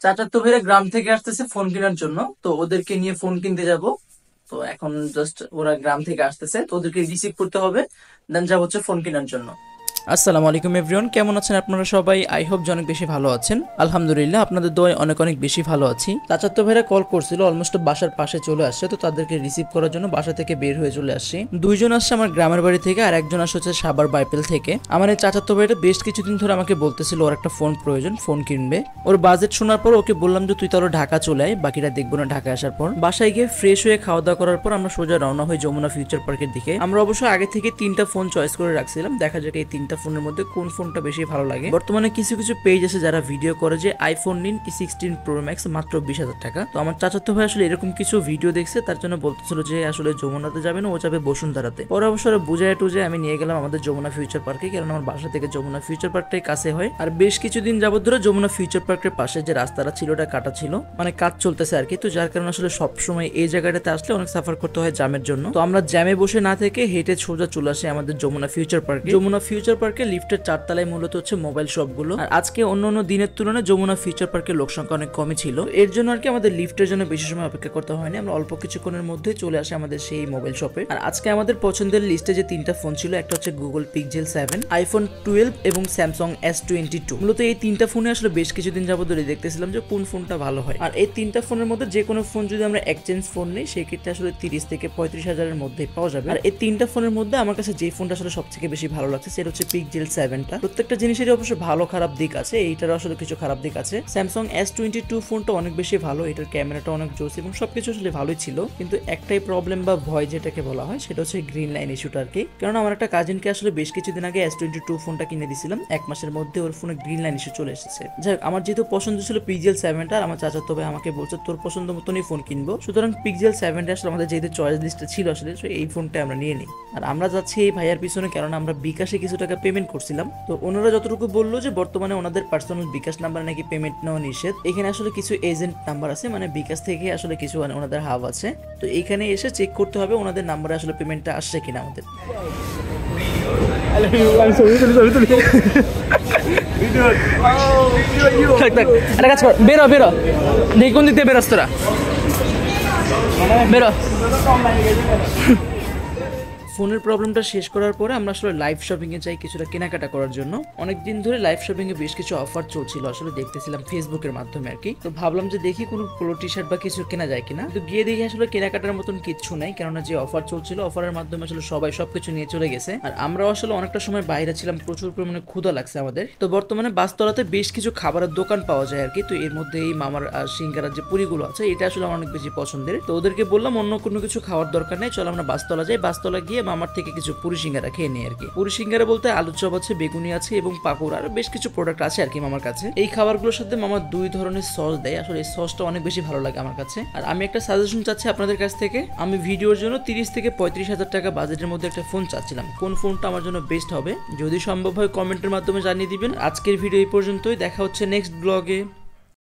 চাচাতো ভাইরা গ্রাম থেকে আসতেছে ফোন কেনার জন্য, তো ওদেরকে নিয়ে ফোন কিনতে যাব। তো এখন জাস্ট ওরা গ্রাম থেকে আসতেছে, তো ওদেরকে রিসিভ করতে হবে, দেন যাব হচ্ছে ফোন কেনার জন্য। আসসালামু আলাইকুম এভরিওয়ান, কেমন আছেন আপনারা সবাই? আই হোপ যে অনেক বেশি ভালো আছেন। আলহামদুলিল্লাহ, আপনাদের দোয়ায় অনেক অনেক বেশি ভালো আছি। চাচাতো ভাইরা কল করছিল, অলমোস্ট বাসার পাশে চলে আসছে, তো তাদেরকে রিসিভ করার জন্য বাসা থেকে বের হয়ে চলে আসছি। দুইজন আসছে আমার গ্রামের বাড়ি থেকে, আর একজন আসছে হচ্ছে সাবার বাইপেল থেকে। আমার এই চাচাতো ভাইটা বেশ কিছুদিন ধরে আমাকে বলতেছিল ওর একটা ফোন প্রয়োজন, ফোন কিনবে। ওর বাজেট শোনার পর ওকে বললাম যে তুই তাহলে ঢাকা চলে আয়, বাকিটা দেখবো না ঢাকা আসার পর। বাসায় গিয়ে ফ্রেশ হয়ে খাওয়া দাওয়া করার পর আমরা সোজা রওনা হই যমুনা ফিউচার পার্কের দিকে। আমরা অবশ্য আগে থেকে 3টা ফোন চয়েস করে রাখছিলাম, দেখা যাক এই 3টা ফোনের মধ্যে কোন ফোনটা বেশি ভালো লাগে। বর্তমানে কিছু কিছু পেজ আছে যারা ভিডিও করে যে আইফোন নিন 16 প্রো ম্যাক্স মাত্র 20,000 টাকা। তো আমার চাচাতো ভাই আসলে এরকম কিছু ভিডিও দেখছে, তার জন্য বলতেছিল যে আসলে যমুনাতে যাবে না, ও যাবে বসুন্ধরাতে। পরে অবশ্য বুঝায় টুজে আমি নিয়ে গেলাম আমাদের যমুনা ফিউচার পার্কে, কারণ আমার বাসা থেকে যমুনা ফিউচার পার্কটাই কাছে হয়। আর বেশ কিছুদিন যাবত ধরে যমুনা ফিউচার পার্কের পাশে যে রাস্তাটা ছিল ওটা কাটা ছিল, মানে কাজ চলতেছে আর কি। তো যার কারণে আসলে সবসময় এই জায়গাটাতে আসলে অনেক সাফার করতে হয় জ্যামের জন্য। তো আমরা জ্যামে বসে না থেকে হেঁটে সোজা চলে আসি আমাদের যমুনা ফিউচার পার্কে। যমুনা ফিউচার পার্কে লিফটের 4 তলায় মূলত হচ্ছে মোবাইল শপগুলো। আর আজকে অন্য দিনের তুলনায় যমুনা ফিউচার পার্কের লোক সংখ্যা অনেক কমই ছিল, এর জন্য আর কি আমাদের লিফটের জন্য বেশি সময় অপেক্ষা করতে হয়নি। আমরা অল্প কিছুক্ষণের মধ্যে চলে আসি আমাদের সেই মোবাইল শপে। আর আজকে আমাদের পছন্দের লিস্টে যে 3টা ফোন ছিল, একটা হচ্ছে গুগল পিক্সেল 7, আইফোন 12 এবং স্যামসাং S22। মূলত এই 3টা ফোনে আসলে বেশ কিছুদিন যাবত ধরে দেখতেছিলাম যে কোন ফোনটা ভালো হয়। আর এই 3টা ফোনের মধ্যে যে কোনো ফোন যদি আমরা এক্সচেঞ্জ ফোন নেই, সেক্ষেত্রে আসলে 30 থেকে 35,000-এর মধ্যে পাওয়া যাবে। আর এই 3টা ফোনের মধ্যে আমার কাছে যে ফোনটা আসলে সবথেকে বেশি ভালো লাগছে সেটা হচ্ছে পিক্সেল 7টা। প্রত্যেকটা জিনিসেরই অবশ্য ভালো খারাপ দিক আছে, এইটার আসলে কিছু খারাপ দিক আছে। স্যামসাং S22 ফোনটা অনেক বেশি ভালো, এটার ক্যামেরাটা অনেক জোস এবং সবকিছু আসলে ভালোই ছিল, কিন্তু একটাই প্রবলেম বা ভয় যেটাকে বলা হয় সেটা হচ্ছে গ্রিন লাইন ইস্যুটা আর কি। কারণ আমার একটা কাজিনকে আসলে বেশ কিছুদিন আগে S22 ফোনটা কিনে দিয়েছিলাম, 1 মাসের মধ্যে ওর ফোনে গ্রিন লাইন ইস্যু চলে এসেছে। যাই হোক, আমার যেহেতু পছন্দ ছিল পিক্সেল 7টা, আর আমার চাচাতো ভাই আমাকে বলছে তোর পছন্দ মতনই ফোন কিনবো, সুতরাং পিক্সেল 7টা আসলে আমাদের যেহেতু চয়েস লিস্টে ছিল আসলে, এই ফোনটা আমরা নিয়ে নিই। আর আমরা যাচ্ছি এই ভাইয়ার পিছনে, কারণ আমরা বিকাশে কিছু টাকা পেমেন্ট করছিলাম। তো ওনারা যতটুকু বললো যে বর্তমানে ওনাদের পার্সোনাল বিকাশ নাম্বার নাকি পেমেন্ট নেওয়া নিষেধ। এখানে আসলে কিছু এজেন্ট নাম্বার আছে, মানে বিকাশ থেকে আসলে কিছু ওনাদের হাব আছে, তো এখানে এসে চেক করতে হবে ওনাদের নাম্বারে আসলে পেমেন্টটা আসছে কিনা আমাদের। বেরো বেরো, দেখি কোন দিক দিয়ে বেরোস তোরা, বেরো। ফোনের প্রবলেমটা শেষ করার পরে আমরা আসলে লাইভ শপিং এ যাই কিছুটা কেনাকাটা করার জন্য। অনেকদিন ধরে লাইভ শপিং এ বেশ কিছু অফার চলছিল, আসলে দেখতেছিলাম ফেসবুকের মাধ্যমে আর কি। তো ভাবলাম যে দেখি কোনো পোলো টি শার্ট বা কিছু কেনা যায় কিনা। তো গিয়ে দেখি আসলে কেনাকাটার মতন কিচ্ছু নাই, কেননা যে অফার চলছিল অফারের মাধ্যমে আসলে সবাই সবকিছু নিয়ে চলে গেছে। আর আমরাও আসলে অনেকটা সময় বাইরে ছিলাম, প্রচুর পরিমাণে ক্ষুধা লাগছে আমাদের। তো বর্তমানে বাসতলাতে বেশ কিছু খাবারের দোকান পাওয়া যায় আর কি। তো এর মধ্যে এই মামার সিঙ্গারার যে পুরিগুলো আছে এটা আসলে আমার অনেক বেশি পছন্দের। তো ওদেরকে বললাম অন্য কোনো কিছু খাওয়ার দরকার নেই, চলো আমরা বাসতলা যাই। বাসতলা গিয়ে মামার থেকে কিছু পুরি সিঙ্গারা খেয়ে নিই আর কি। পুরি সিঙ্গারা বলতে আলু চপ আছে, বেগুনি আছে এবং পাপড়, আর বেশ কিছু প্রোডাক্ট আছে আর কি মামার কাছে। এই খাবারগুলোর সাথে মামা 2 ধরনের সস দেয়, আসলে এই সসটা অনেক বেশি ভালো লাগে আমার কাছে। আর আমি একটা সাজেশন চাচ্ছি আপনাদের কাছ থেকে, আমি ভিডিওর জন্য 30 থেকে 35,000 টাকা বাজেটের মধ্যে একটা ফোন চাচ্ছিলাম, কোন ফোনটা আমার জন্য বেস্ট হবে যদি সম্ভব হয় কমেন্টের মাধ্যমে জানিয়ে দিবেন। আজকের ভিডিও এই পর্যন্তই, দেখা হচ্ছে নেক্সট ব্লগে।